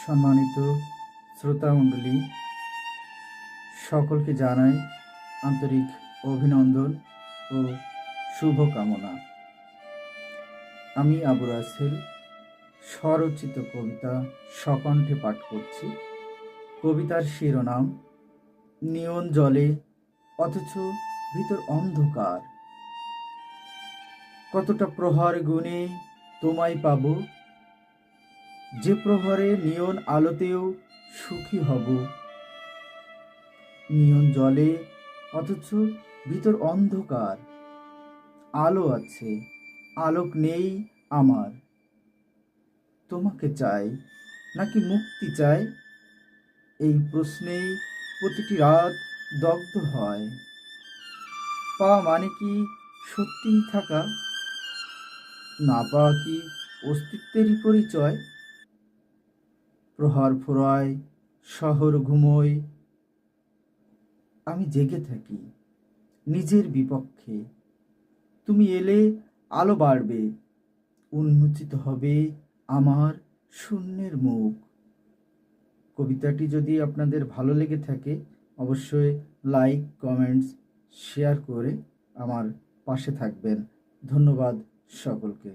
সম্মানিত শ্রোতামণ্ডলী, সকলকে জানাই আন্তরিক অভিনন্দন ও শুভকামনা। আমি আবু রাসেল স্বরচিত কবিতা সকণ্ঠে পাঠ করছি। কবিতার শিরোনাম নিয়ন জলে অথচ ভিতর অন্ধকার। কতটা প্রহর গুণে তোমায় পাবো, যে প্রহরে নিয়ন আলোতেও সুখী হব। নিয়ন জলে অথচ ভিতর অন্ধকার, আলো আছে আলোক নেই আমার। তোমাকে চাই নাকি মুক্তি চাই, এই প্রশ্নেই প্রতিটি রাত দগ্ধ হয়। পাওয়া মানে কি সত্যিই থাকা, না পাওয়া কি অস্তিত্বেরই পরিচয়? প্রহর ফুরায়, শহর ঘুমোয়, আমি জেগে থাকি নিজের বিপক্ষে। তুমি এলে আলো বাড়বে, উন্মোচিত হবে আমার শূন্যের মুখ। কবিতাটি যদি আপনাদের ভালো লেগে থাকে অবশ্যই লাইক, কমেন্টস, শেয়ার করে আমার পাশে থাকবেন। ধন্যবাদ সকলকে।